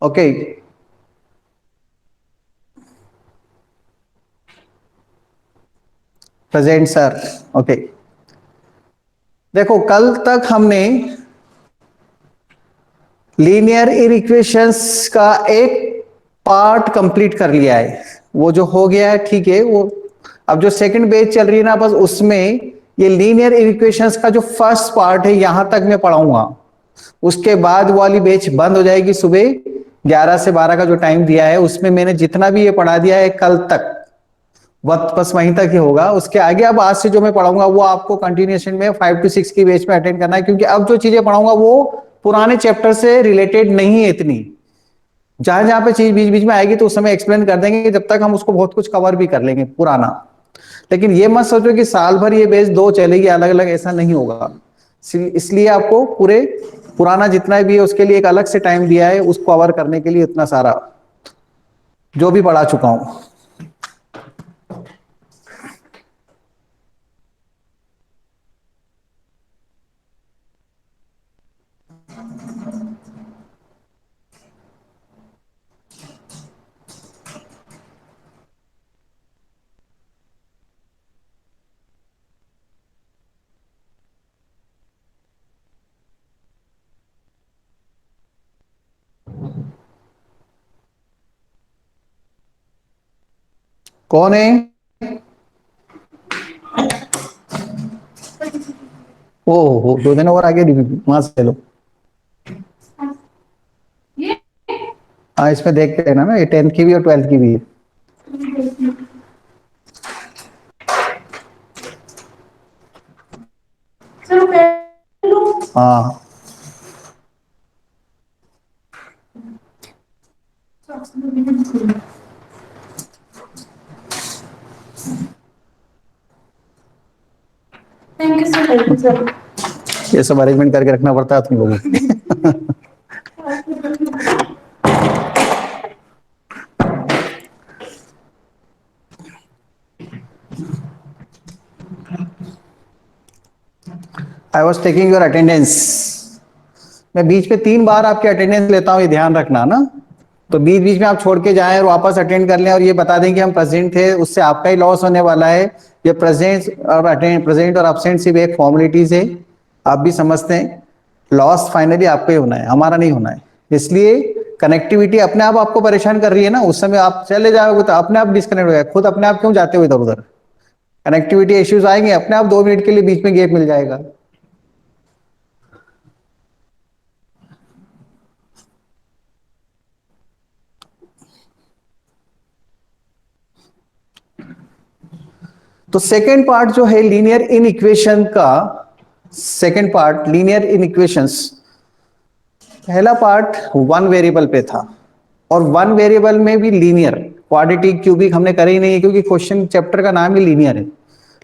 Okay, present sir. Okay, देखो कल तक हमने लीनियर इक्वेशंस का एक पार्ट कंप्लीट कर लिया है, वो जो हो गया है ठीक है। वो अब जो सेकंड बेच चल रही है ना, बस उसमें ये लीनियर इक्वेशंस का जो फर्स्ट पार्ट है यहां तक मैं पढ़ाऊंगा। उसके बाद वाली बेच बंद हो जाएगी। सुबह 11 से 12 का जो टाइम दिया है उसमें मैंने जितना भी ये पढ़ा दिया है कल तक, वक्त बस वहीं तक ही होगा। उसके आगे अब आज से जो मैं पढ़ाऊंगा वो आपको कंटिन्यूएशन में 5 to 6 की बेच में अटेंड करना है, क्योंकि अब जो चीजें पढ़ाऊंगा वो पुराने चैप्टर से रिलेटेड नहीं है इतनी। जहां जहां पे चीज बीच बीच में आएगी तो उस समय एक्सप्लेन कर देंगे, जब तक हम उसको बहुत कुछ कवर भी कर लेंगे पुराना। लेकिन ये मत सोचो कि साल भर ये बेच दो चलेगी अलग अलग, ऐसा नहीं होगा। इसलिए आपको पूरे पुराना जितना भी है उसके लिए एक अलग से टाइम दिया है, उसको कवर करने के लिए इतना सारा जो भी पढ़ा चुका हूं। कौन है? ओ 2 दिन और आगे वहां से लो। हाँ, इसमें देखते हैं ना, ये 10th की भी और 12th की भी है। हाँ, thank you sir. Thank you sir. ये सब अरेंजमेंट करके रखना पड़ता है तुम लोगों को। I was taking your attendance. मैं बीच में 3 बार आपकी अटेंडेंस लेता हूं, ये ध्यान रखना ना। तो बीच बीच में आप छोड़ के जाएं और वापस अटेंड कर लें और ये बता दें कि हम प्रेजेंट थे, उससे आपका ही लॉस होने वाला है। ये प्रेजेंट और अटेंड, प्रेजेंट और एब्सेंट सिर्फ एक फॉर्मेलिटीज है, आप भी समझते हैं। लॉस फाइनली आपका ही होना है, हमारा नहीं होना है। इसलिए कनेक्टिविटी अपने आप आपको परेशान कर रही है ना, उस समय आप चले जाओगे तो अपने आप डिस्कनेक्ट हो जाएगा। खुद अपने आप क्यों जाते हो इधर उधर? कनेक्टिविटी इश्यूज आएंगे, अपने आप 2 मिनट के लिए बीच में गैप मिल जाएगा। तो सेकेंड पार्ट जो है लीनियर इन इक्वेशन का, second part linear in equations, पहला पार्ट 1 वेरिएबल पे था और 1 वेरिएबल में भी लीनियर, क्वाड्रेटिक क्यूबिक हमने करे ही नहीं है क्योंकि क्वेश्चन चैप्टर का नाम ही लीनियर है।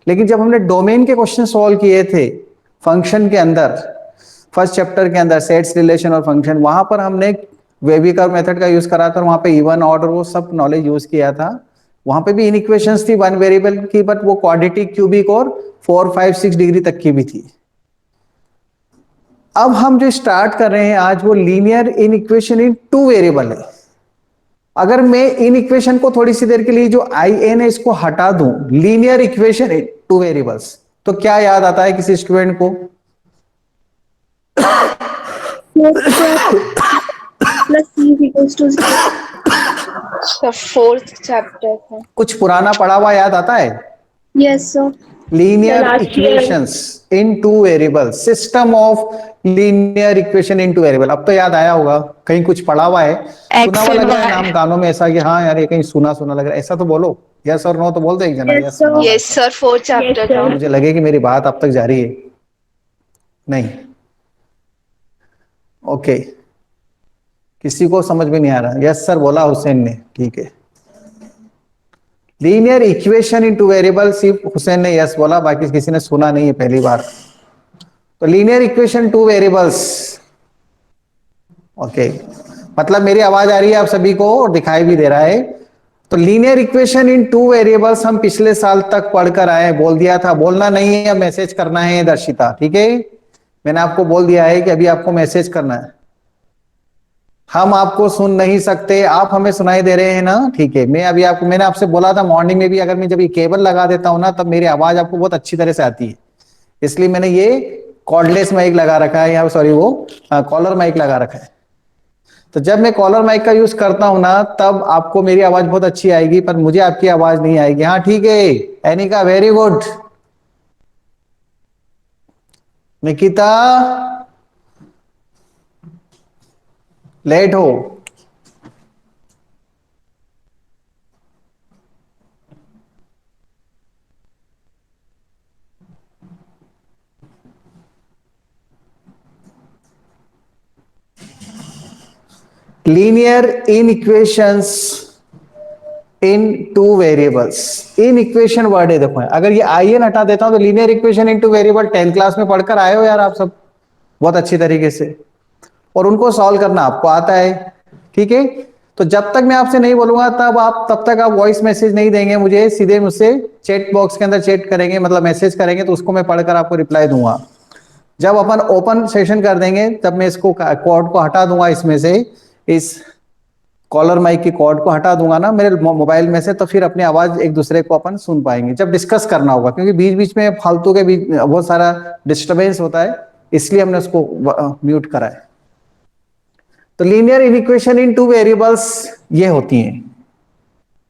लेकिन जब हमने डोमेन के क्वेश्चन सॉल्व किए थे फंक्शन के अंदर, फर्स्ट चैप्टर के अंदर सेट्स, रिलेशन और फंक्शन, वहां पर हमने वेबिकर मेथड का यूज करा था, वहां पे इवन ऑर्डर वो सब नॉलेज यूज किया था। वहां पे भी इन इक्वेशंस थी 1 वेरिएबल की, बट वो क्वाड्रेटिक क्यूबिक और 4, 5, 6 डिग्री तक की भी थी। अब हम जो स्टार्ट कर रहे हैं आज वो linear in equation in 2 variable है। अगर मैं इन इक्वेशन को थोड़ी सी देर के लिए जो आई एन है इसको हटा दूं, लीनियर इक्वेशन इन 2 वेरिएबल्स, तो क्या याद आता है किसी स्टूडेंट को? Plus C equals to fourth chapter है। कुछ पुराना पढ़ा हुआ याद आता है? Yes sir. Linear equations in 2 variable, system of linear equation in 2 variable. अब तो याद आया होगा, कहीं कुछ पढ़ा हुआ है, सुना हुआ लग रहा है नाम गानों में ऐसा कि हाँ यार ये कहीं सुना सुना लग रहा है, ऐसा तो बोलो। यस और नो तो बोल दो एक जना। Yes yes sir, fourth chapter था। मुझे लगे कि मेरी बात अब तक जारी है। नहीं, ओके, किसी को समझ में नहीं आ रहा? यस सर बोला हुसैन ने, ठीक है। लीनियर इक्वेशन इन 2 वेरिएबल सिर्फ हुसैन ने यस बोला, बाकी किसी ने सुना नहीं है पहली बार। तो लीनियर इक्वेशन 2 वेरिएबल्स, ओके, मतलब मेरी आवाज आ रही है आप सभी को और दिखाई भी दे रहा है। तो लीनियर इक्वेशन इन 2 वेरिएबल्स हम पिछले साल तक पढ़कर आए, बोल दिया था, बोलना नहीं है, मैसेज करना है दर्शिता, ठीक है? मैंने आपको बोल दिया है कि अभी आपको मैसेज करना है। हम आपको सुन नहीं सकते, आप हमें सुनाई दे रहे हैं ना, ठीक है। मैंने आपसे बोला था मॉर्निंग में भी, अगर मैं जब ये केबल लगा देता हूं ना तब मेरी आवाज आपको बहुत अच्छी तरह से आती है, इसलिए मैंने ये कॉर्डलेस माइक लगा रखा है, या सॉरी वो कॉलर माइक लगा रखा है। तो जब मैं कॉलर माइक का यूज करता हूं ना तब आपको मेरी आवाज बहुत अच्छी आएगी, पर मुझे आपकी आवाज नहीं आएगी। हाँ ठीक है Anika, very good. Nikita late हो। Linear in equations in two variables. In equation word है, देखो अगर ये आई एन हटा देता हूं तो linear equation in two variable 10th class में पढ़कर आए हो यार आप सब बहुत अच्छी तरीके से, और उनको सॉल्व करना आपको आता है, ठीक है। तो जब तक मैं आपसे नहीं बोलूंगा तब तक आप वॉइस मैसेज नहीं देंगे मुझे, सीधे मुझसे चैट बॉक्स के अंदर चैट करेंगे, मतलब मैसेज करेंगे, तो उसको मैं पढ़कर आपको रिप्लाई दूंगा। जब अपन ओपन सेशन कर देंगे तब मैं इसको कोड को हटा दूंगा इसमें से, इस कॉलर माइक की कॉर्ड को हटा दूंगा ना मेरे मोबाइल में से, तो फिर अपनी आवाज एक दूसरे को अपन सुन पाएंगे जब डिस्कस करना होगा, क्योंकि बीच बीच में फालतू के बीच बहुत सारा डिस्टरबेंस होता है, इसलिए हमने उसको म्यूट करा है। तो linear equation in two variables ये होती हैं,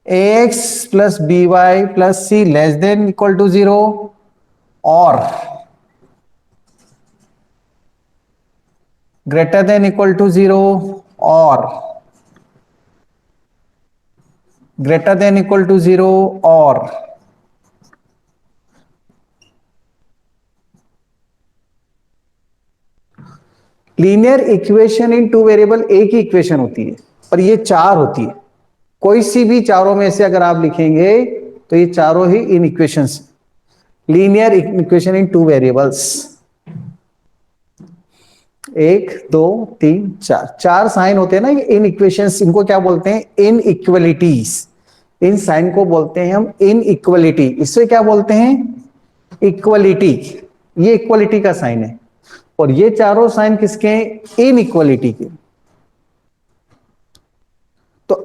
ax plus B Y plus C less than equal to 0, और ग्रेटर देन इक्वल टू 0, और ग्रेटर देन इक्वल टू 0, और linear equation in two variable एक ही इक्वेशन होती है, पर ये चार होती है। कोई सी भी चारों में से अगर आप लिखेंगे तो ये चारों ही in equations, linear equation in two variables. एक दो तीन चार, चार साइन होते हैं ना ये इन इक्वेशंस, इनको क्या बोलते हैं? इन इक्वलिटीज। इन साइन को बोलते हैं हम इन इक्वलिटी। इससे क्या बोलते हैं? इक्वलिटी। ये इक्वलिटी का साइन है, और ये चारों साइन किसके हैं? इन इक्वलिटी के। तो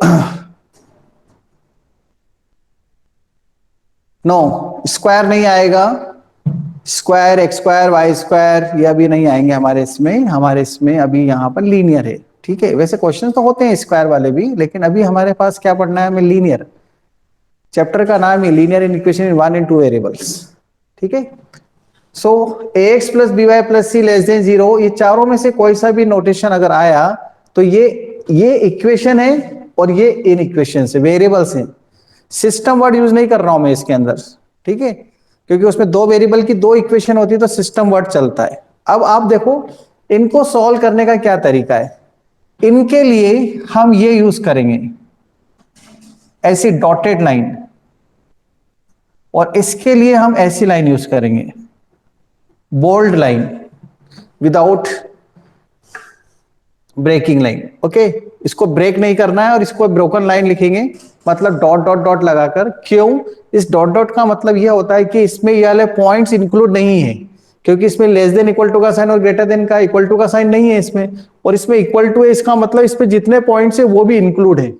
नो, स्क्वायर नहीं आएगा, square X square Y square ये अभी नहीं आएंगे हमारे इसमें अभी यहाँ पर लीनियर है, ठीक है। वैसे क्वेश्चन तो होते हैं स्क्वायर वाले भी, लेकिन अभी हमारे पास क्या पढ़ना है हमें? लीनियर। चैप्टर का नाम है linear in equation in one and two variables, ठीक है। So x plus B Y plus सी लेस देन 0, ये चारों में से कोई सा भी नोटेशन अगर आया तो ये इक्वेशन है और ये इन इक्वेशन से वेरिएबल्स हैं। सिस्टम वर्ड यूज नहीं कर रहा हूं मैं इसके अंदर, ठीक है, क्योंकि उसमें दो वेरिएबल की दो इक्वेशन होती है तो सिस्टम वर्ड चलता है। अब आप देखो इनको सॉल्व करने का क्या तरीका है। इनके लिए हम ये यूज करेंगे ऐसी डॉटेड लाइन, और इसके लिए हम ऐसी लाइन यूज करेंगे bold line without breaking line. Okay, इसको ब्रेक नहीं करना है और इसको ब्रोकन लाइन लिखेंगे, मतलब डॉट डॉट डॉट लगाकर। क्यों? इस डॉट डॉट का मतलब यह होता है कि इसमें ये वाले पॉइंट्स इंक्लूड नहीं है, क्योंकि इसमें लेस देन इक्वल टू का साइन और ग्रेटर देन का इक्वल टू का साइन नहीं है इसमें, और इसमें इक्वल टू है, इसका मतलब इस पे जितने पॉइंट्स है वो भी इंक्लूड है।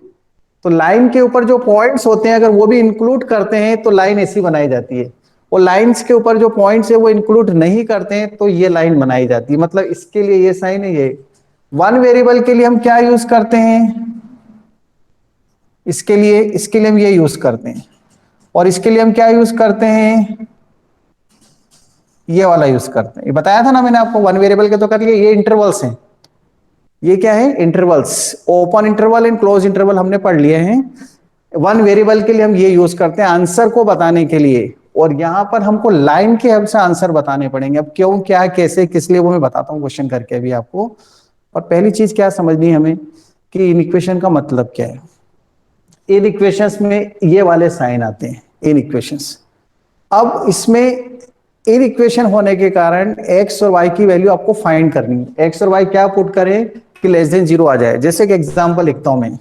तो लाइन के ऊपर जो पॉइंट्स होते हैं अगर वो भी इंक्लूड करते हैं तो लाइन ऐसी बनाई जाती है, और लाइंस के ऊपर जो पॉइंट्स है वो इंक्लूड नहीं करते हैं तो ये लाइन बनाई जाती है। मतलब इसके लिए ये साइन है ये। वन वेरिएबल के लिए हम क्या यूज करते हैं? इसके लिए हम ये यूज करते हैं, और इसके लिए हम क्या यूज करते हैं? ये वाला यूज करते हैं। ये बताया था ना मैंने आपको, वन वेरिएबल के तो कर लिए। ये इंटरवल्स हैं, ये क्या है? Intervals. Open interval and close interval हमने पढ़ लिए हैं। वन वेरिएबल के लिए हम ये यूज करते हैं आंसर को बताने के लिए, और यहां पर हमको लाइन के हेल्प से आंसर बताने पड़ेंगे। अब क्यों, क्या, कैसे, किस लिए, वो मैं बताता हूं क्वेश्चन करके अभी आपको। और पहली चीज क्या समझनी है हमें कि इन इक्वेशन का मतलब क्या है। इन इक्वेशंस में ये वाले साइन आते हैं, इन इक्वेशंस। अब इसमें इन इक्वेशन होने के कारण एक्स और वाई की वैल्यू आपको फाइंड करनी है। एक्स और वाई क्या पुट करें कि लेस देन 0 आ जाए। जैसे कि एग्जांपल लिखता हूं मैं,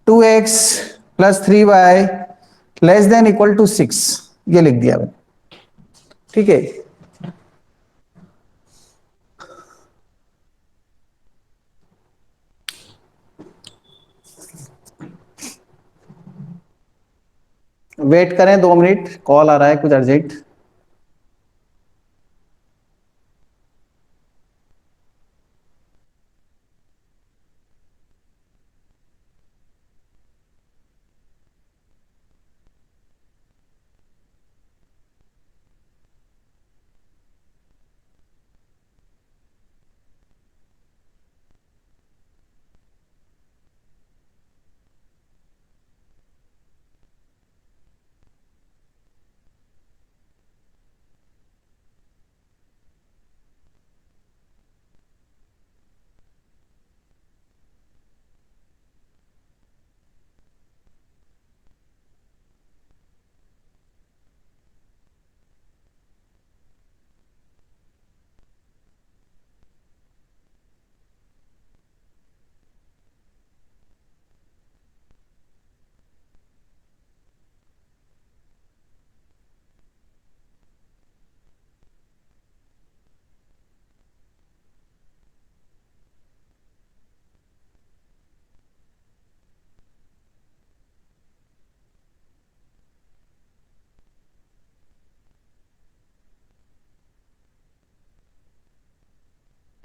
2x plus 3y less than equal to 6, ये लिख दिया मैंने, ठीक है। वेट करें 2 मिनट, कॉल आ रहा है कुछ अर्जेंट।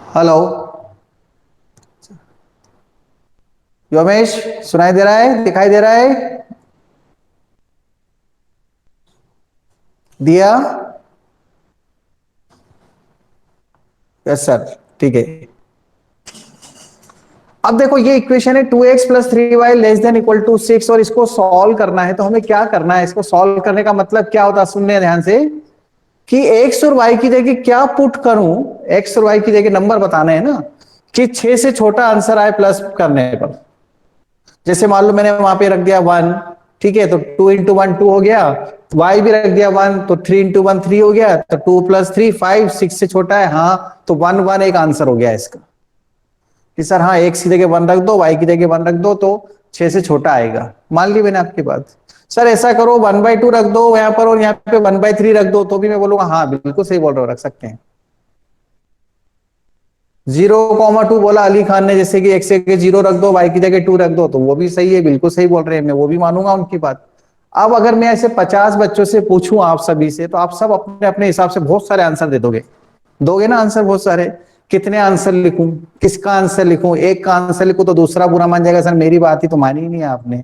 हेलो योमेश, सुनाई दे रहा है, दिखाई दे रहा है? दिया? यस सर, ठीक है। अब देखो ये इक्वेशन है 2x + 3y less than equal to 6, और इसको सॉल्व करना है। तो हमें क्या करना है, इसको सॉल्व करने का मतलब क्या होता है, सुनने ध्यान से, कि x और y की जगह क्या पुट करूं। x और y की जगह नंबर बताने हैं ना, कि 6 से छोटा आंसर आए प्लस करने पर। जैसे मान लो मैंने वहां पे रख दिया 1, ठीक है, तो 2 × 1 2 हो गया। y भी रख दिया 1, तो 3 × 1 3 हो गया। तो 2 + 3 5, 6 से छोटा है, हाँ, तो 1 1 एक आंसर हो गया इसका। कि सर हाँ, x की जगह 1 रख दो, y की जगह 1 रख दो, तो 6 से छोटा आएगा। मान ली मैंने आपकी बात। सर ऐसा करो 1/2 रख दो यहाँ पर, और यहाँ पे 1/3 रख दो, तो भी मैं बोलूंगा हाँ बिल्कुल सही बोल रहे हो, रख सकते हैं। 0,2 बोला अली खान ने, जैसे कि x की जगह 0 रख दो, y की जगह 2 रख दो, तो वो भी सही है, बिल्कुल सही बोल रहे हैं, मैं वो भी मानूंगा उनकी बात। अब अगर मैं ऐसे 50 बच्चों से पूछूं आप सभी से, तो आप सब अपने अपने हिसाब से बहुत सारे आंसर दे दोगे, दोगे ना आंसर बहुत सारे। कितने आंसर लिखूं, किसका आंसर लिखूं? एक का आंसर लिखूं तो दूसरा बुरा मान जाएगा, सर मेरी बात ही तो मानी ही नहीं आपने,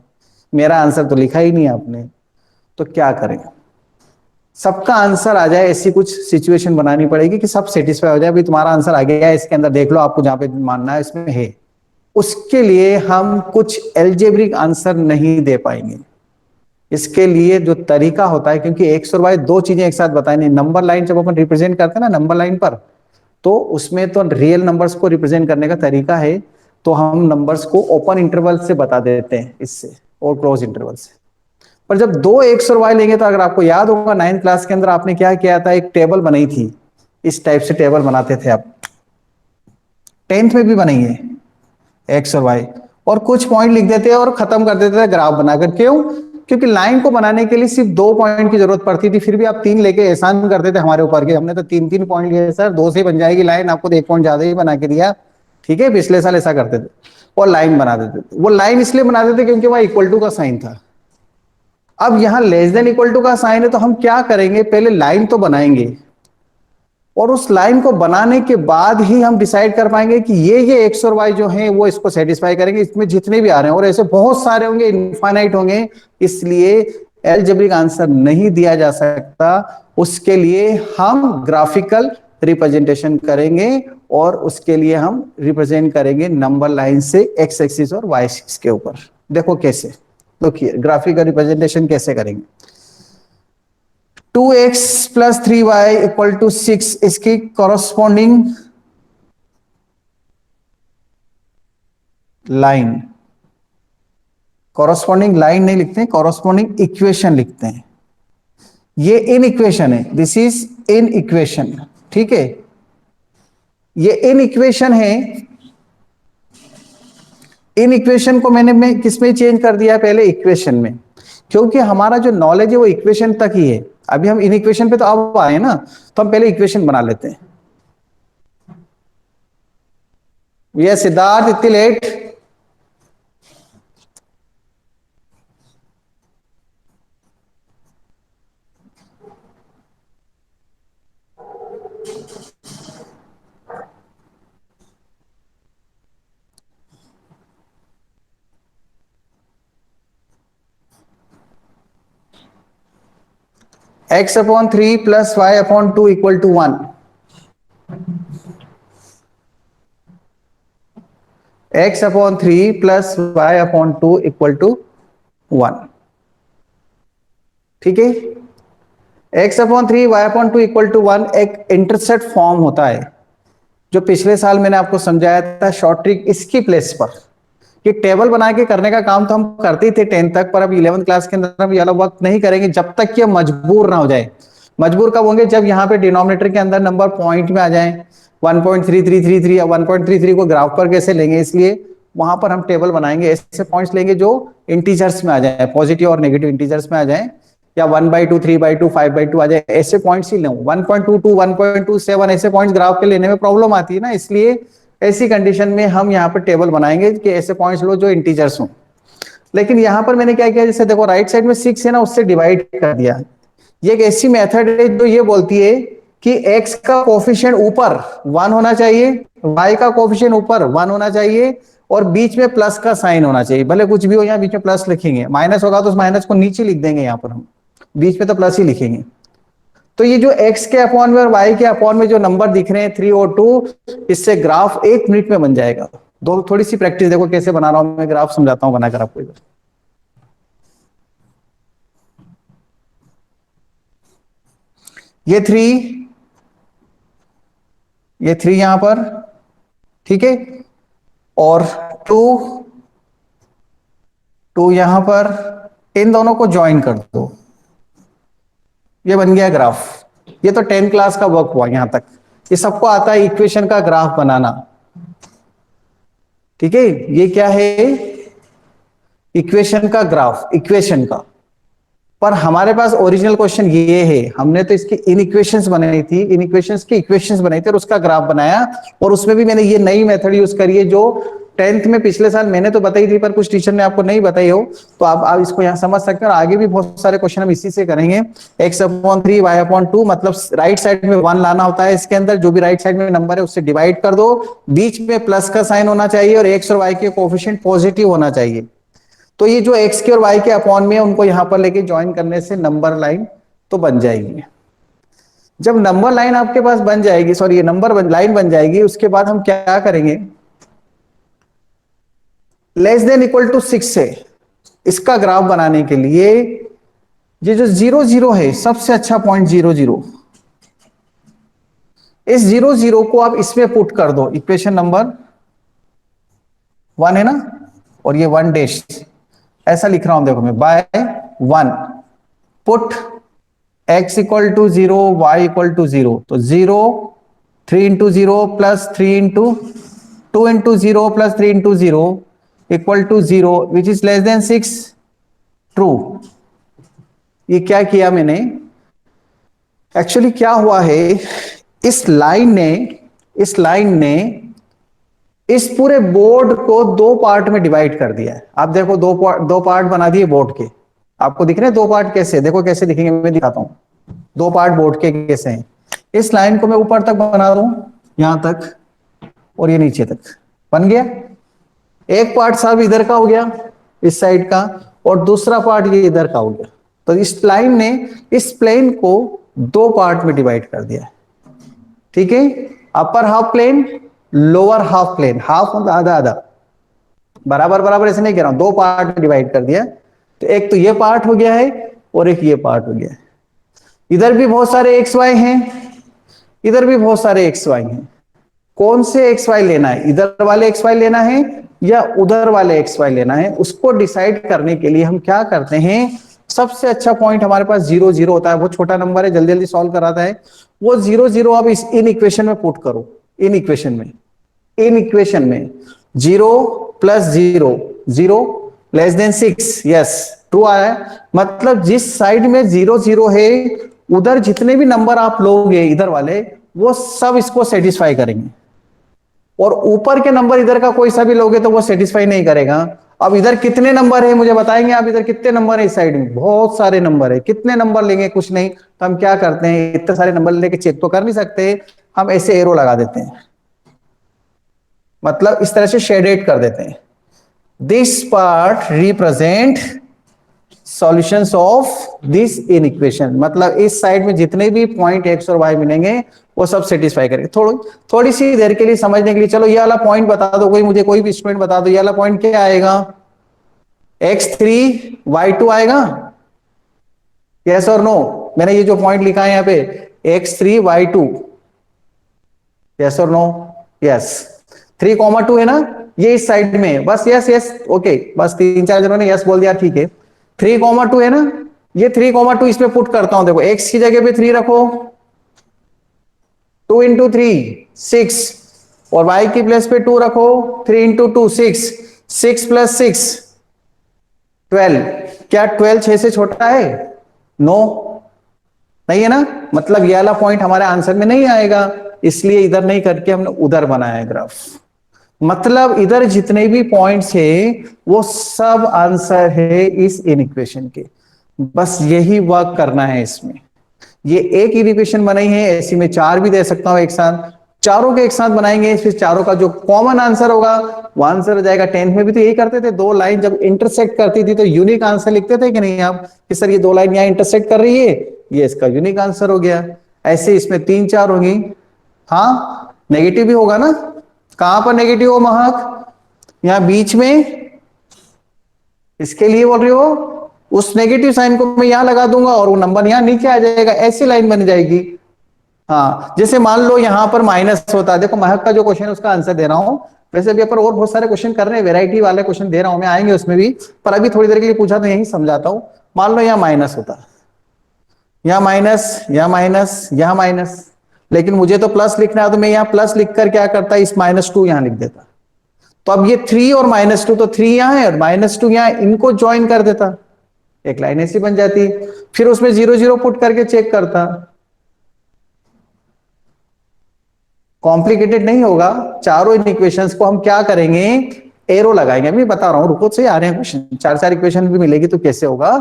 मेरा आंसर तो लिखा ही नहीं आपने। तो क्या करें, सबका आंसर आ जाए, ऐसी कुछ सिचुएशन बनानी पड़ेगी कि सब सेटिस्फाई हो जाए, भाई तुम्हारा आंसर आ गया है, इसके अंदर देख लो, आपको जहां पे मानना है इसमें है। उसके लिए हम कुछ एल्जेब्रिक आंसर नहीं दे पाएंगे। इसके लिए जो तरीका होता है, क्योंकि एक्स और वाई दो चीजें एक साथ बताई नहीं, नंबर लाइन जब अपन रिप्रेजेंट करते हैं ना नंबर लाइन पर, तो उसमें तो रियल नंबर्स को रिप्रेजेंट करने का तरीका है, तो हम नंबर्स को ओपन इंटरवल से बता देते हैं इससे, और क्लोज इंटरवल से। पर जब दो एक्स और वाई लेंगे, तो अगर आपको याद होगा 9th क्लास के अंदर आपने क्या किया था, एक टेबल बनाई थी, इस टाइप से टेबल बनाते थे आप, 10th में भी बनाइए, एक्स और वाई, और कुछ पॉइंट लिख देते और खत्म कर देते थे ग्राफ बनाकर। क्यों? क्योंकि लाइन को बनाने के लिए सिर्फ 2 पॉइंट की जरूरत पड़ती थी, फिर भी आप 3 लेके एहसान करते थे हमारे ऊपर के, हमने तो 3 3 पॉइंट लिए सर, 2 से बन जाएगी लाइन, आपको तो 1 पॉइंट ज्यादा ही बना के दिया। ठीक है, पिछले साल ऐसा करते थे, और लाइन बना देते थे। वो लाइन इसलिए बनाते थे क्योंकि वहां इक्वल टू का साइन था। अब यहां लेस देन इक्वल टू का साइन है, तो हम क्या करेंगे, पहले लाइन तो बनाएंगे, और उस लाइन को बनाने के बाद ही हम डिसाइड कर पाएंगे कि ये एक्स और वाई जो हैं वो इसको सेटिस्फाई करेंगे, इसमें जितने भी आ रहे हैं, और ऐसे बहुत सारे होंगे, इनफाइनाइट होंगे। इसलिए एल्जेब्रिक आंसर नहीं दिया जा सकता, उसके लिए हम ग्राफिकल रिप्रेजेंटेशन करेंगे, और उसके लिए हम रिप्रेजेंट करेंगे नंबर लाइन से एक्स एक्सिस और वाई एक्सिस के ऊपर। देखो कैसे, देखिए ग्राफिकल रिप्रेजेंटेशन कैसे करेंगे। 2x + 3y = 6, इसकी कॉरस्पॉन्डिंग लाइन, कॉरस्पॉन्डिंग लाइन नहीं लिखते हैं, कॉरस्पॉन्डिंग इक्वेशन लिखते हैं। ये इन इक्वेशन है, दिस इज इन इक्वेशन, ठीक है, ये इन इक्वेशन है। इन इक्वेशन को मैं किसमें चेंज कर दिया है, पहले इक्वेशन में, क्योंकि हमारा जो नॉलेज है वो इक्वेशन तक ही है। अभी हम इन इक्वेशन पे तो अब आए ना, तो हम पहले इक्वेशन बना लेते हैं। ये सिद्धार्थ, इतनी late? x upon 3 plus y upon 2 equal to 1। x upon 3 plus y upon 2 equal to 1। ठीक है, x upon 3 y upon 2 equal to 1 एक इंटरसेप्ट फॉर्म होता है, जो पिछले साल मैंने आपको समझाया था शॉर्ट ट्रिक इसकी प्लेस पर। कि टेबल बना के करने का काम तो हम करते ही थे 10 तक, पर अब 11th क्लास के अंदर हम ये वाला वक्त नहीं करेंगे जब तक कि हम मजबूर ना हो जाए। मजबूर कब होंगे? जब यहाँ पे डिनोमिनेटर के अंदर नंबर पॉइंट में आ जाए, 1.3333 या 1.33 को ग्राफ पर कैसे लेंगे, इसलिए वहां पर हम टेबल बनाएंगे, ऐसे पॉइंट्स लेंगे जो इंटीजर्स में आ जाए, पॉजिटिव और नेगेटिव इंटीजर्स में आ जाए, या 1/2 3/2 5/2 आ जाए, ऐसे पॉइंट्स ही लो। 1.22 1.27 ऐसे पॉइंट्स ग्राफ के लेने में प्रॉब्लम आती है ना, इसलिए ऐसी कंडीशन में हम यहाँ पर टेबल बनाएंगे कि ऐसे पॉइंट्स लो जो इंटीजर्स हो। लेकिन यहां पर मैंने क्या किया, जैसे देखो राइट साइड में 6 है ना, उससे डिवाइड कर दिया। ये एक ऐसी मेथड है जो ये बोलती है कि x का कोफिशिएंट ऊपर 1 होना चाहिए, y का कोफिशिएंट ऊपर 1 होना चाहिए, और बीच में प्लस का साइन होना चाहिए। भले कुछ भी हो, यहाँ बीच में प्लस लिखेंगे, माइनस होगा तो उस माइनस को नीचे लिख देंगे, यहाँ पर हम बीच में तो प्लस ही लिखेंगे। तो ये जो x के अपॉन में और y के अपॉन में जो नंबर दिख रहे हैं 3 और 2, इससे ग्राफ 1 मिनट में बन जाएगा। दो थोड़ी सी प्रैक्टिस देखो कैसे बना रहा हूं मैं, ग्राफ समझाता हूं बनाकर आपको इधर। ये 3 यहां पर, ठीक है, और 2 यहां पर, इन दोनों को ज्वाइन कर दो, ये बन गया ग्राफ। ये तो 10 क्लास का वर्क हुआ यहां तक, ये सबको आता है इक्वेशन का ग्राफ बनाना। ठीक है, ये क्या है? इक्वेशन का ग्राफ, इक्वेशन का। पर हमारे पास ओरिजिनल क्वेश्चन ये है, हमने तो इसकी इन इक्वेशंस बनाई थी, इन इक्वेशंस की इक्वेशंस बनाई थी और उसका ग्राफ बनाया, और उसमें भी मैंने ये नई मेथड यूज करी है जो 10th में पिछले साल मैंने तो बताई थी, पर कुछ टीचर ने आपको नहीं बताई हो, तो आप इसको यहाँ समझ सकते हैं। और आगे भी बहुत सारे क्वेश्चन हम इसी से करेंगे। x अपॉन 3 y अपॉन 2, मतलब राइट साइड में 1 लाना होता है, इसके अंदर जो भी राइट साइड में नंबर है उससे डिवाइड कर दो, बीच में प्लस का साइन होना चाहिए, और x और y के कोफिशिएंट पॉजिटिव होना चाहिए। तो ये जो x के और y के अपॉन में उनको यहां पर लेके ज्वाइन करने से नंबर लाइन तो बन जाएगी। जब नंबर लाइन आपके पास बन जाएगी, सॉरी ये नंबर लाइन बन जाएगी, उसके बाद हम क्या करेंगे, लेस देन इक्वल टू 6 से इसका ग्राफ बनाने के लिए ये जो 0 0 है, सबसे अच्छा पॉइंट 0 0, इस 0 0 को आप इसमें पुट कर दो, इक्वेशन नंबर 1 है ना, और ये 1 डैश, ऐसा लिख रहा हूं देखो मैं, by 1 put x equal to 0 y equal to 0, तो 0 3 into 0 plus 3 into 2 into 0 plus 3 into 0 equal to 0 which is less than 6, true. ये क्या किया मैंने, एक्चुअली क्या हुआ है, इस लाइन ने इस पूरे बोर्ड को 2 पार्ट में डिवाइड कर दिया है। आप देखो दो पार्ट बना दिए बोर्ड के, आपको दिख रहे हैं 2 पार्ट कैसे, देखो कैसे दिखेंगे, मैं दिखाता हूं 2 पार्ट बोर्ड के कैसे हैं। इस लाइन को मैं ऊपर तक बना दूं, यहां तक, और ये नीचे तक बन गया। एक पार्ट साहब इधर का हो गया, इस साइड का, और दूसरा पार्ट ये इधर का हो गया। तो इस लाइन ने इस प्लेन को 2 पार्ट में डिवाइड कर दिया है। ठीक है, upper half plane, lower half plane, half मतलब आधा आधा, बराबर बराबर ऐसे नहीं कह रहा हूं, 2 पार्ट में डिवाइड कर दिया। तो एक तो ये पार्ट हो गया है, और एक ये पार्ट हो गया है। इधर भी बहुत सारे एक्स वाई हैं, इधर भी बहुत सारे एक्स वाई हैं। कौन से एक्स वाई लेना है, इधर वाले एक्स वाई लेना है या उधर वाले एक्स वाई लेना है, उसको डिसाइड करने के लिए हम क्या करते हैं, सबसे अच्छा पॉइंट हमारे पास 0 0 होता है, बहुत छोटा नंबर है, जल्दी जल्दी सॉल्व कराता है। वो 0 0 अब इन इक्वेशन में पुट करो, इन इक्वेशन में 0 plus 0 0 less than 6, yes true आया है। मतलब जिस साइड में 0 0 है, उधर जितने भी नंबर आप लोगे इधर वाले, वो सब इसको सेटिस्फाई करेंगे, और ऊपर के नंबर इधर का कोई सा भी लोगे तो वो सेटिस्फाई नहीं करेगा। अब इधर कितने नंबर है मुझे बताएंगे आप, इधर कितने नंबर है, इस साइड में बहुत सारे नंबर है, कितने नंबर लेंगे, कुछ नहीं, तो हम क्या करते हैं, इतने सारे नंबर लेके चेक तो कर नहीं सकते, हम ऐसे एरो लगा देते हैं, मतलब इस तरह से शेडेड कर देते हैं। This part represent solutions of this in equation, मतलब इस साइड में जितने भी पॉइंट एक्स और वाई मिलेंगे वो सब सेटिस्फाई करेंगे। थोड़ी सी देर के लिए समझने के लिए चलो ये वाला पॉइंट बता दो, कोई मुझे कोई भी स्टूडेंट बता दो ये वाला पॉइंट क्या आएगा? x3 y2 आएगा? यस और नो? मैंने ये जो पॉइंट लिखा है यहां पे x3 y2, यस और नो? यस। 3,2 है ना ये इस साइड में, बस यस यस ओके, बस 3-4 जनों ने यस बोल दिया, ठीक है। 3,2 है ना, ये 3,2 इसमें पुट करता हूं, देखो x की जगह पे 3 रखो, 2 इंटू 3 6, और y की प्लेस पे 2 रखो, 3 इंटू 2 6, 6 प्लस 6 12। क्या 12 6 से छोटा है? नो, नहीं है ना, मतलब ये वाला पॉइंट हमारे आंसर में नहीं आएगा, इसलिए इधर नहीं करके हमने उधर बनाया है ग्राफ। मतलब इधर जितने भी पॉइंट्स है वो सब आंसर है इस इन इक्वेशन के, बस यही वर्क करना है इसमें। ये एक इक्वेशन बनाई है, ऐसी में 4 भी दे सकता हूं एक साथ, चारों के एक साथ बनाएंगे, फिर चारों का जो कॉमन आंसर होगा वो आंसर हो जाएगा। 10th में भी तो यही करते थे, दो लाइन जब इंटरसेक्ट करती थी तो यूनिक आंसर लिखते थे कि नहीं आप, कि सर ये दो लाइन यहां इंटरसेक्ट कर रही है, ये इसका यूनिक आंसर हो गया। ऐसे इसमें 3-4 होंगी। हाँ नेगेटिव भी होगा ना, कहां पर नेगेटिव हो महक? यहां बीच में, इसके लिए बोल रही हो? उस नेगेटिव साइन को मैं यहां लगा दूंगा और वो नंबर यहां नीचे आ जाएगा, ऐसी लाइन बन जाएगी। हाँ जैसे मान लो यहां पर माइनस होता है, देखो महक का जो क्वेश्चन है उसका आंसर दे रहा हूं, वैसे भी पर और बहुत सारे क्वेश्चन कर रहे हैं, वेराइटी वाले क्वेश्चन दे रहा हूं मैं, आएंगे उसमें भी, पर अभी थोड़ी देर के लिए पूछा तो यही समझाता हूं। मान लो यहां माइनस होता, यहां माइनस, यहां माइनस, यहां माइनस, लेकिन मुझे तो प्लस लिखना है, तो मैं यहां प्लस लिखकर क्या करता, इस -2 यहां लिख देता। तो अब ये 3 और -2, तो 3 यहां है और -2 यहां, इनको ज्वाइन कर देता, एक लाइन ऐसी बन जाती। फिर उसमें 0 0 पुट करके चेक करता। कॉम्प्लिकेटेड नहीं होगा, चारों इन इक्वेशंस को हम क्या करेंगे, एरो लगाएंगे। अभी बता रहा हूं, रुको, से आ रहे हैं क्वेश्चन, 4-4 इक्वेशन भी मिलेगी तो कैसे होगा।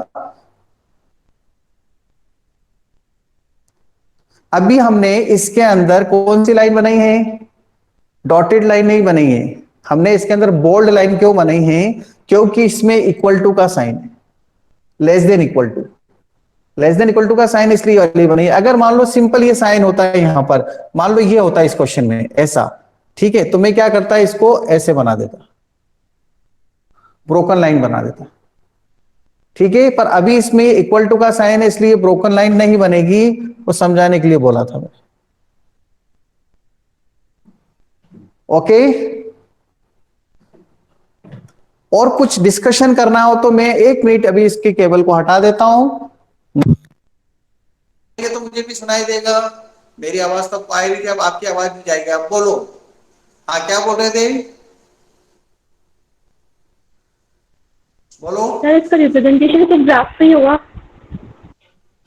अभी हमने इसके अंदर कौन सी लाइन बनाई है? डॉटेड लाइन नहीं बनाई है, हमने इसके अंदर बोल्ड लाइन क्यों बनाई है? क्योंकि इसमें इक्वल टू का साइन है, less than equal to, less than equal to का साइन इसलिए वाली बनी है। अगर मान लो सिंपल ये साइन होता है यहां पर, मान लो ये होता है इस क्वेश्चन में ऐसा, ठीक है, तो मैं क्या करता है, इसको ऐसे बना देता, ब्रोकन लाइन बना देता, ठीक है। पर अभी इसमें इक्वल टू का साइन है इसलिए ब्रोकन लाइन नहीं बनेगी, वो समझाने के लिए बोला था मैं। ओके, और कुछ डिस्कशन करना हो तो मैं 1 मिनट अभी इसके केबल को हटा देता हूं, ये तो मुझे भी सुनाई देगा, मेरी आवाज तो आ रही थी, अब आपकी आवाज भी जाएगी, आप बोलो। हाँ क्या बोल रहे थे, बोलो। सर इसका रिप्रेजेंटेशन तो ग्राफ पे ही होगा।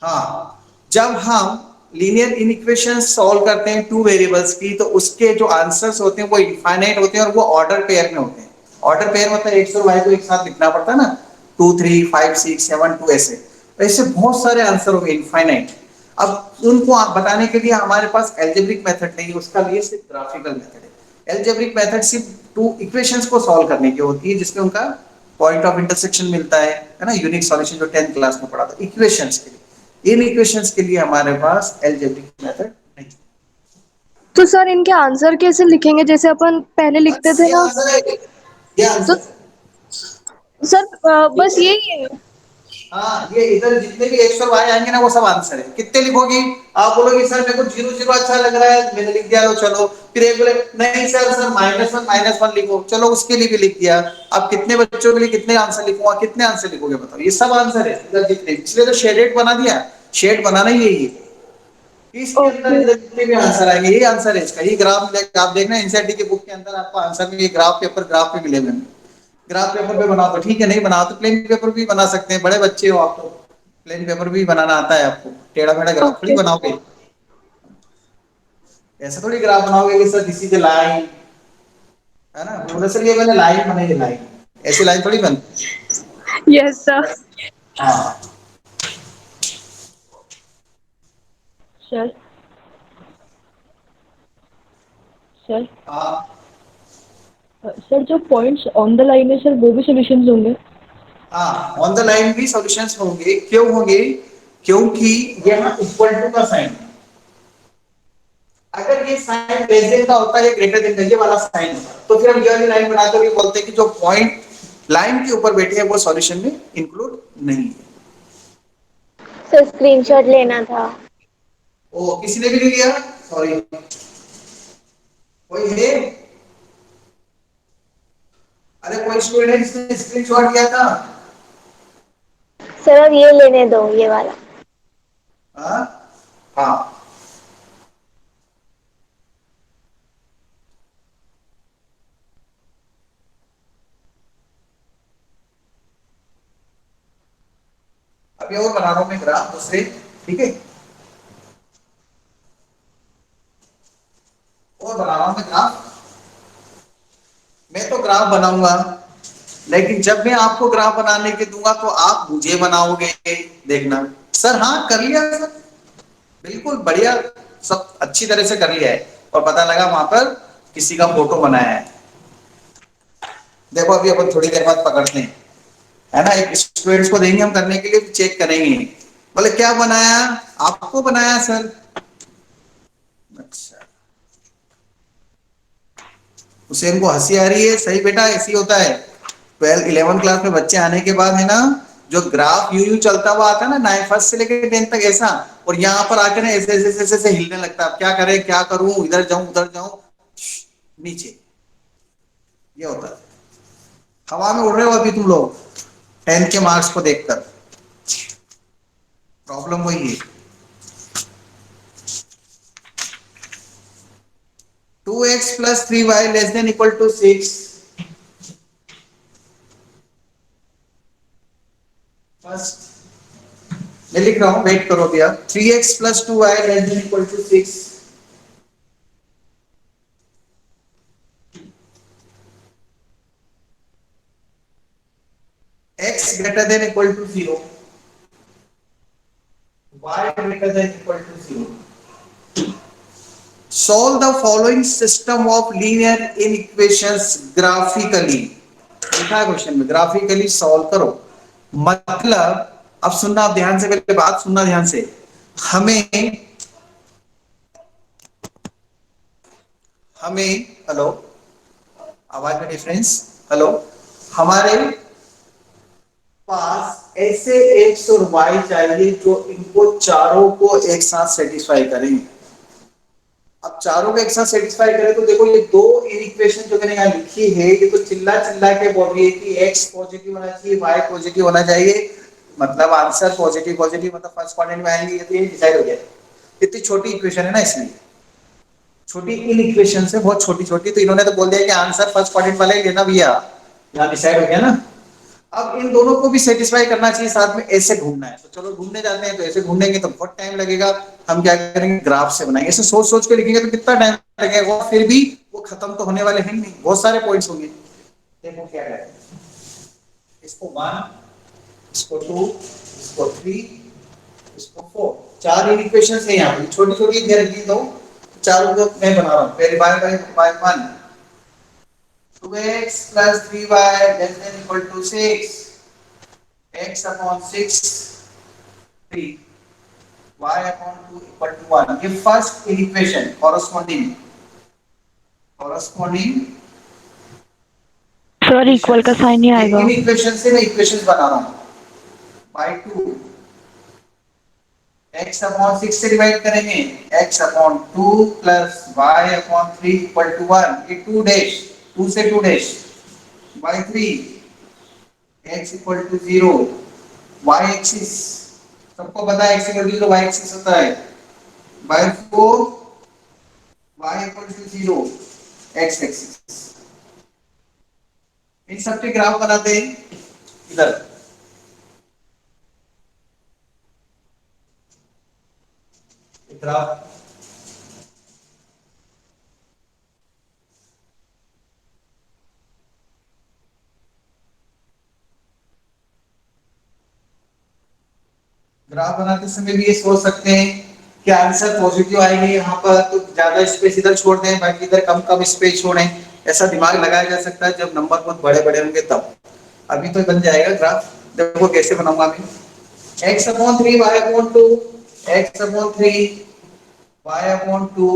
हाँ, जब हम लीनियर इनइक्वेशन सॉल्व करते हैं टू वेरिएबल्स की, तो उसके जो आंसर्स होते हैं वो इनफाइनाइट होते हैं और वो ऑर्डर पेयर में होते हैं। ऑर्डर पेयर मतलब एक्स और वाई को एक साथ लिखना पड़ता है ना, 2 3 5 6 7 2 ऐसे, तो ऐसे बहुत सारे आंसर होंगे इनफाइनाइट। अब उनको आप बताने के लिए हमारे पास एल्जेब्रिक मेथड नहीं है, उसका लिए सिर्फ ग्राफिकल मेथड है। एल्जेब्रिक मेथड सिर्फ टू इक्वेशंस को सॉल्व करने की होती है, जिसमें उनका पॉइंट ऑफ इंटरसेक्शन मिलता है ना, यूनिक सॉल्यूशन जो 10th क्लास में पढ़ा था इक्वेशंस के लिए। इन इक्वेशंस के लिए हमारे पास एल्जेब्रिक मेथड नहीं। तो सर इनके आंसर कैसे लिखेंगे, जैसे अपन पहले लिखते बस थे ये ना? आंसर है, ये तो आंसर सर बस है। यही है। हाँ ये इधर जितने भी एक्स और वाई आएंगे ना वो सब आंसर है। कितने लिखोगी? आप बोलोगे सर मेरे को 0 0 अच्छा लग रहा है, मैंने लिख दिया, लो चलो। फिर एक बोले नहीं सर सर -1 लिखो, चलो उसके लिए भी लिख दिया। अब कितने बच्चों के लिए कितने आंसर लिखूंगा, कितने आंसर लिखोगे बताओ? ये सब आंसर है इधर जितने, इसलिए तो शेडेड बना दिया, शेड बनाना ही यही है। इसके अंदर ओके। इधर जितने भी आंसर आएंगे यही आंसर है इसका। ये ग्राफ आप देखना एनसीईआरटी की बुक के अंदर आपको आंसर में ये ग्राफ पेपर ग्राफ पे मिलेगा। ग्राफ पेपर पे बनाओ तो ठीक है, नहीं बनाओ तो प्लेन पेपर भी बना सकते हैं, बड़े बच्चे हो आप तो प्लेन पेपर भी बनाना आता है आपको। टेढ़ा मेढ़ा ग्राफ थोड़ी ओके। बनाओगे, ऐसा थोड़ी ग्राफ बनाओगे कि sir this is a line, है ना, बोले सर ये मैंने लाइन बनाई है, लाइन ऐसी लाइन थोड़ी बनती यस सर। है। हाँ सर सर हाँ सर जो पॉइंट्स ऑन द लाइन है सर वो भी सॉल्यूशंस होंगे। हाँ, ऑन द लाइन भी सॉल्यूशंस होंगे। क्यों होंगे? क्योंकि यहाँ इक्वल टू का साइन है। अगर ये साइन लेस देन का होता है, ग्रेटर देन का ये वाला साइन होता, तो फिर हम ये वाली लाइन बनाते हुए बोलते हैं कि जो पॉइंट लाइन के ऊपर बैठे हैं वो सॉल्यूशन में इंक्लूड नहीं है। सर स्क्रीनशॉट लेना था। ओ, किसी ने भी नहीं लिया? सॉरी, कोई है? अरे कोई स्टूडेंट है जिसने स्क्रीनशॉट लिया था? सर अब ये लेने दो, ये वाला। हाँ हाँ, अभी और बना रहा हूं मैं ग्राफ दूसरे, ठीक है? और बना रहा हूं मैं ग्राफ। मैं तो ग्राफ बनाऊंगा, लेकिन जब मैं आपको ग्राफ बनाने के दूंगा तो आप मुझे बनाओगे। देखना सर, हाँ कर लिया सर, बिल्कुल बढ़िया, सब अच्छी तरह से कर लिया है। और पता लगा वहां पर किसी का फोटो बनाया है। देखो अभी अपन थोड़ी देर बाद पकड़ते हैं, है ना? एक स्टूडेंट्स को देंगे हम करने के लिए, चेक करेंगे। बोले क्या बनाया? आपको बनाया सर। अच्छा, हुसैन को हंसी आ रही है। सही बेटा, ऐसी होता है। 12 11 क्लास में बच्चे आने के बाद है ना, जो ग्राफ यू यू चलता हुआ आता है ना, 9 फर्स्ट से लेकर 10 तक ऐसा, और यहाँ पर आके ना ऐसे ऐसे ऐसे ऐसे हिलने लगता है। अब क्या करें, क्या करूं, इधर जाऊं उधर जाऊं, नीचे, ये होता है। हवा में उड़ रहे हो अभी तुम लोग 10th के मार्क्स को देखकर। प्रॉब्लम वही है। 2x + 3y <= 6। फर्स्ट मैं लिख रहा हूं, वेट करो भैया। 3x + 2y <= 6। x <= 0, y <= 0। Solve the following system of linear inequations graphically। लिखा है क्वेश्चन में, ग्राफिकली सॉल्व करो। मतलब, अब सुनना, आप ध्यान से, पहले बात सुनना ध्यान से। हमें हमें हेलो, आवाज में डिफरेंस, हेलो, हमारे पास ऐसे एक्स और वाई चाहिए जो इनको चारों को एक साथ सेटिस्फाई करें। अब चारों को एक साथ सेटिस्फाई करें तो देखो, ये दो इक्वेशन जो मैंने यहाँ लिखी है, ये तो चिल्ला चिल्ला के बोल रही है कि x पॉजिटिव होना चाहिए, y पॉजिटिव होना चाहिए, मतलब आंसर पॉजिटिव पॉजिटिव, मतलब फर्स्ट क्वाड्रेंट में आएंगे। ये तो ये डिसाइड हो गया। इतनी छोटी इक्वेशन है ना, इसलिए छोटी इन इक्वेशन से बहुत छोटी छोटी, तो इन्होंने तो बोल दिया कि आंसर फर्स्ट क्वाड्रेंट वाला ही लेना भैया। यहाँ डिसाइड हो गया ना। अब इन दोनों को भी सेटिस्फाई करना चाहिए, साथ में ऐसे ढूंढना है। तो चलो ढूंढने जाते हैं। तो ऐसे ढूंढेंगे तो बहुत टाइम लगेगा। हम क्या करेंगे, ग्राफ से बनाएंगे। ऐसे सोच सोच के लिखेंगे तो कितना टाइम लगेगा, फिर भी वो खत्म तो होने वाले हैं नहीं, बहुत सारे पॉइंट्स होंगे। देखो क्या करें, इसको 1, इसको 2, इसको 3, इसको 4, चार इक्वेशन है यहाँ पे, छोटी छोटी ध्यान रखिए। दो चारों को मैं बना रहा हूँ पहले। Bye 1, 2x + 3y <= 6, x/6 3, y/2 = 1। ये first equation corresponding sir equal का साइन नहीं आएगा। इन इक्वेशन से मैं इक्वेशंस बना रहा हूं। बाय 2, x/6 से डिवाइड करेंगे, x/2 + y/3 = 1। ये 2 डैश, 2 से 2 dash, by 3, x = 0, y axis सबको पता है, x = 0 y एक्सिस होता है, बाय 4, y = 0 x एक्सिस। इन सबके ग्राफ बनाते हैं इधर। ग्राफ ग्राफ बनाते समय भी ये सोच सकते हैं कि आंसर पॉजिटिव आएंगे यहाँ पर, तो ज्यादा स्पेस इधर छोड़ दें, बाकी इधर कम कम स्पेस छोड़ें। ऐसा दिमाग लगाया जा सकता है जब नंबर बहुत बड़े बड़े होंगे तब। अभी तो बन जाएगा ग्राफ। देखो कैसे बनाऊंगा मैं, x upon 3 y upon 2, x upon 3 y upon 2,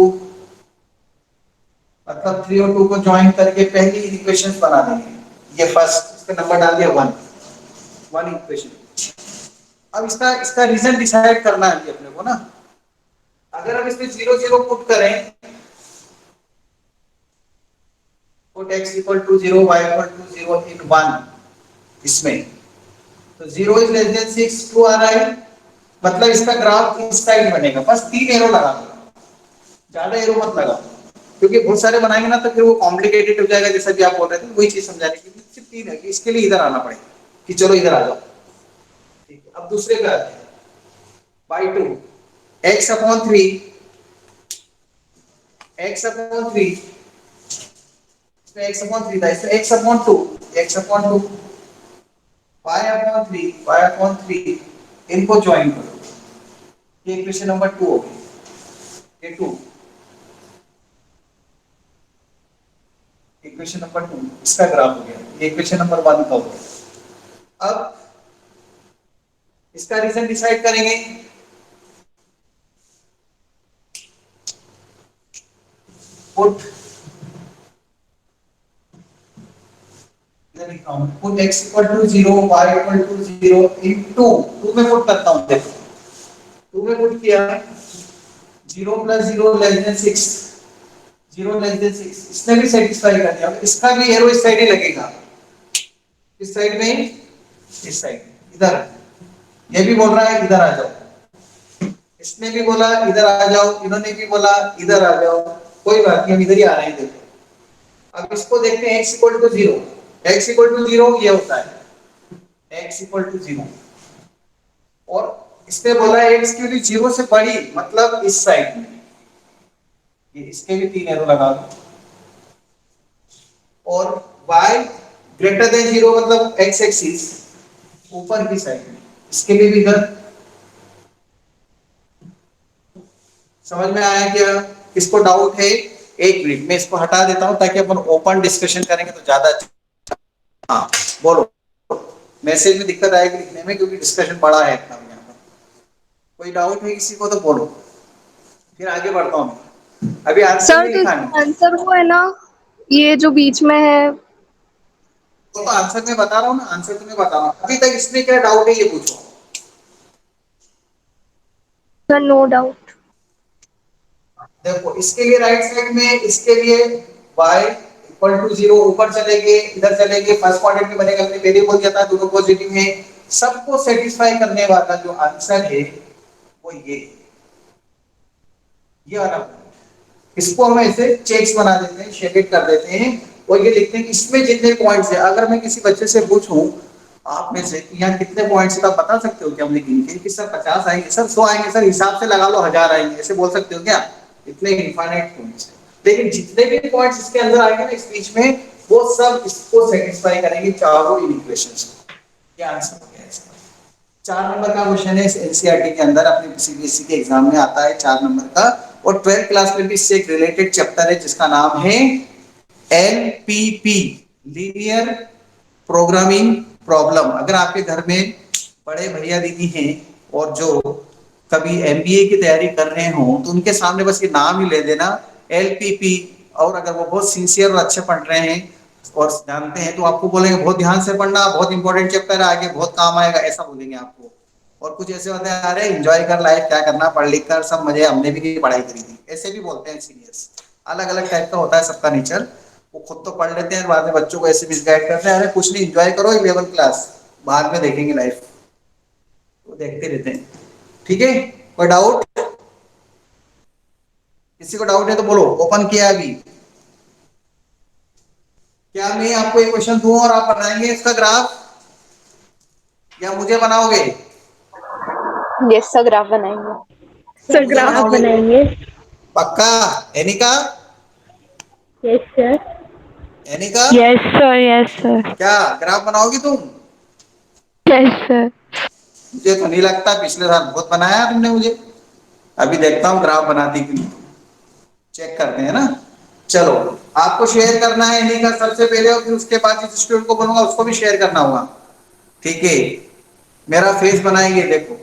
मतलब 3 और 2 को ज्वाइन करके पहली इक्वेशन बना देंगे। ये फर्स्ट, इसका नंबर डाल दिया 1, 1 इक्वेशन। अब इसका इसका रीजन डिसाइड करना है अभी अपने को ना। अगर हम इसमें 0 0 पुट करें, put x equal to 0 y equal to 0 in 1, इसमें तो 0 इज लेस देन 6 2 आ रहा है, मतलब इसका ग्राफ इस साइड बनेगा। बस 3 एरो लगा दो, ज्यादा एरो मत लगा, क्योंकि बहुत सारे बनाएंगे ना तो फिर वो कॉम्प्लिकेटेड हो जाएगा, जैसा भी आप बोल रहे थे वही चीज समझाने के लिए सिर्फ 3 है कि इसके लिए इधर आना पड़ेगा कि चलो इधर आ जाओ। ठीक है, अब दूसरे पे आते हैं, by 2 x upon 3, x upon 3, इसमें x अपॉन 3 था, इसमें x upon 2, x upon 2, y upon 3, y upon 3, इनको ज्वाइन करो, ये इक्वेशन नंबर 2 हो गई, ये 2 इक्वेशन नंबर 2 इसका ग्राफ हो गया, ये इक्वेशन नंबर 1 का हो गया। अब इसका रीजन डिसाइड करेंगे, put put x equal to 0 y equal to 0 in 2 में पुट करता हूं, देखो 2 में पुट किया, 0 plus 0 less than 6, 0 less than 6, इसने भी सेटिस्फाई कर दिया। इसका भी एरो इस साइड ही लगेगा, इस साइड में, इस साइड इधर, ये भी बोल रहा है इधर आ जाओ, इसने भी बोला इधर आ जाओ, इन्होंने भी बोला इधर आ जाओ, कोई बात नहीं हम इधर ही आ रहे हैं। देखो अब इसको देखते हैं, x equal to 0, x equal to 0 ये होता है x इक्वल टू 0, और इसने बोला x की वैल्यू 0 से बड़ी, मतलब इस साइड में, ये इसके भी 3 एरो लगा दो, और y ग्रेटर देन 0 मतलब x एक्सिस ऊपर की साइड में, इसके लिए भी इधर। समझ में आया क्या? किसको डाउट है? एक मिनट मैं इसको हटा देता हूं ताकि अपन ओपन डिस्कशन करेंगे तो ज्यादा अच्छा। हाँ बोलो, मैसेज में दिक्कत आएगी लिखने में क्योंकि डिस्कशन बड़ा है इतना यहाँ पर। कोई डाउट है किसी को तो बोलो, फिर आगे बढ़ता हूँ। अभी आंसर सर नहीं तो लिखा इसका है आंसर वो है ना, ये जो बीच में है। तो आंसर मैं बता रहा हूँ ना, आंसर तो मैं बता रहा हूँ। अभी तक इसमें क्या डाउट है ये पूछो। Sir no doubt. देखो इसके लिए राइट साइड में, इसके लिए y इक्वल टू 0 ऊपर चलेंगे, इधर चलेंगे, फर्स्ट क्वाड्रेंट में बनेगा, अपने वेरिएबल दिया था दोनों पॉजिटिव है, सबको सेटिस्फाई करने वाला जो आंसर है वो ये वाला point। इसको हम ऐसे चेक्स बना देते हैं, शेडेड कर देते हैं और ये लिखते हैं कि इसमें जितने पॉइंट्स है, अगर मैं किसी बच्चे से पूछूं आप में से कि यहाँ कितने पॉइंट्स है, तो आप बता सकते हो क्या मुझे गिन के कि सर 50 आएंगे, सर 100 आएंगे, सर हिसाब से लगा लो 1000 आएंगे, ऐसे बोल सकते हो क्या? इतने इनफाइनाइट पॉइंट्स है, लेकिन जितने भी पॉइंट्स इसके अंदर आएंगे ना इस बीच में, वो सब इसको सेटिस्फाई करेंगे, चारों इक्वेशंस को। क्या आंसर हो गया इसका? 4 नंबर का क्वेश्चन है एनसीईआरटी के अंदर, अपने सीबीएसई के एग्जाम में आता है 4 नंबर का, और 12th क्लास में भी इससे एक रिलेटेड चैप्टर है जिसका नाम है एलपीपी, लीनियर प्रोग्रामिंग प्रॉब्लम। अगर आपके घर में बड़े भैया दीदी हैं और जो कभी एमबीए की तैयारी कर रहे हो तो उनके सामने बस ये नाम ही ले देना एलपीपी, और अगर वो बहुत सिंसियर और अच्छे पढ़ रहे हैं और जानते हैं तो आपको बोलेंगे बहुत ध्यान से पढ़ना, बहुत इंपॉर्टेंट चैप्टर है, आगे बहुत काम आएगा, ऐसा बोलेंगे आपको। और कुछ ऐसे होते हैं अरे एंजॉय कर लाइफ, क्या करना, पढ़ लिख कर सब मजे, हमने भी नहीं पढ़ाई करी थी, ऐसे भी बोलते हैं सीनियर्स। अलग अलग टाइप का होता है सबका नेचर। वो खुद तो पढ़ लेते हैं, बाद में बच्चों को ऐसे मिसगाइड करते हैं, अरे कुछ नहीं एंजॉय करो 11th क्लास, बाद में देखेंगे लाइफ, वो देखते रहते हैं। ठीक है, कोई डाउट? किसी को डाउट है तो बोलो, ओपन किया अभी। क्या मैं आपको एक क्वेश्चन दूं और आप बनाएंगे इसका ग्राफ, या मुझे बनाओगे? यस सर, ग्राफ बनाएंगे। सर मुझे ग्राफ ग्राफ बनाओगे? बनाएंगे। पक्का? Aneka, yes sir. Aneka yes sir, yes sir, क्या ग्राफ बनाओगी तुम? Yes sir. मुझे तो नहीं लगता, पिछले साल बहुत बनाया तुमने मुझे। अभी देखता हूँ ग्राफ बनाती कि नहीं, चेक करते हैं ना। चलो आपको शेयर करना है एनिका सबसे पहले, और फिर उसके बाद जिस स्टूडेंट को बोलूंगा उसको भी शेयर करना होगा। ठीक है, मेरा फेस बनाएंगे, देखो,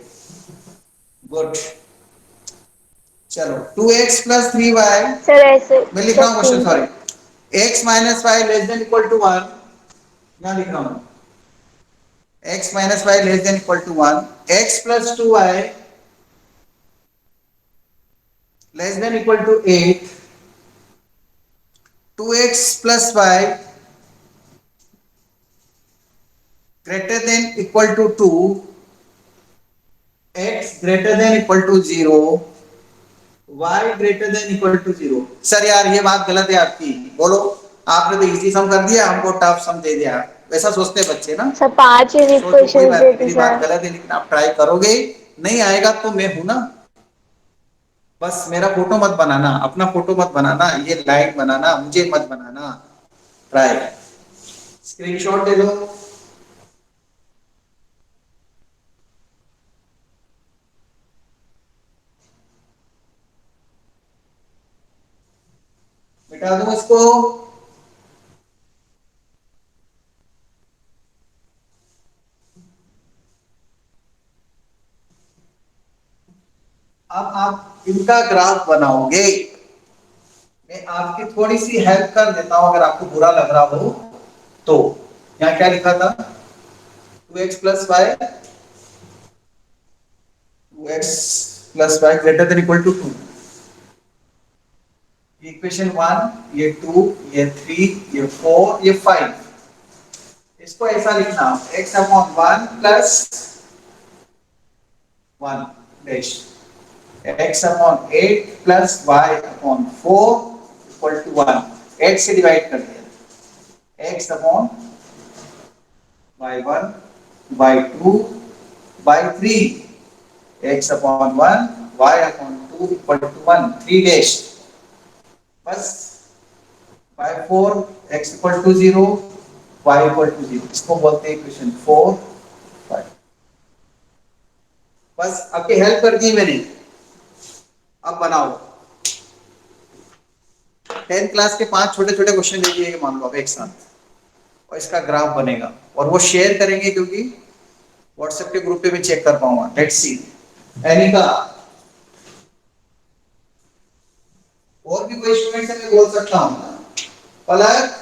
गुड। चलो 2x प्लस 3y, सर ऐसे मैं लिख रहा हूँ question, sorry, x minus y less than equal to 1, यहाँ लिख रहा हूँ x minus y less than equal to 1, x plus 2y less than equal to 8, 2x plus y greater than equal to 2, x greater than equal to 0, y greater than equal to 0। Sir यार ये बात गलत है आपकी, बोलो। आपने तो easy सम कर दिया, हमको टफ सम दे दिया। वैसा सोचते हैं बच्चे ना। सर 5 सोचो, कोई इक्वेशंस बात नहीं, देती मेरी बात सर। गलत है लेकिन आप ट्राई करोगे। नहीं आएगा तो मैं हूं ना। बस मेरा फोटो मत बनाना, अपना फोटो मत बनाना, ये लाइट बनाना, मुझे मत बनाना। ट्राई, स्क्रीनशॉट दे दो। मिटा दूं इसको। अब आप इनका ग्राफ बनाओगे। मैं आपकी थोड़ी सी हेल्प कर देता हूं अगर आपको बुरा लग रहा हो तो। यहाँ क्या लिखा था? 2x plus y, 2x plus y greater than equal to 2। Equation 1, ये 2, ये 3, ये 4, ये 5। इसको ऐसा लिखना, x upon 1 plus 1 dash, x upon 8 plus y upon 4 equal to 1। 8 से डिवाइड कर दिया, x upon y1, y2, y3, x upon 1, y upon 2 equal to 1, 3 dash. बस y4 x equal to 0, y equal to 0, इसको बोलते हैं equation 4, 5। बस आपकी help कर दी मैंने। अब बनाओ 10th क्लास के 5 छोटे छोटे क्वेश्चन दे दिए मान लो अब एक साथ, और इसका ग्राफ बनेगा और वो शेयर करेंगे क्योंकि व्हाट्सएप के ग्रुप पे भी चेक कर पाऊंगा। Let's see. एनिका, और भी कोई स्टूडेंट से मैं बोल सकता हूँ ना? पलक,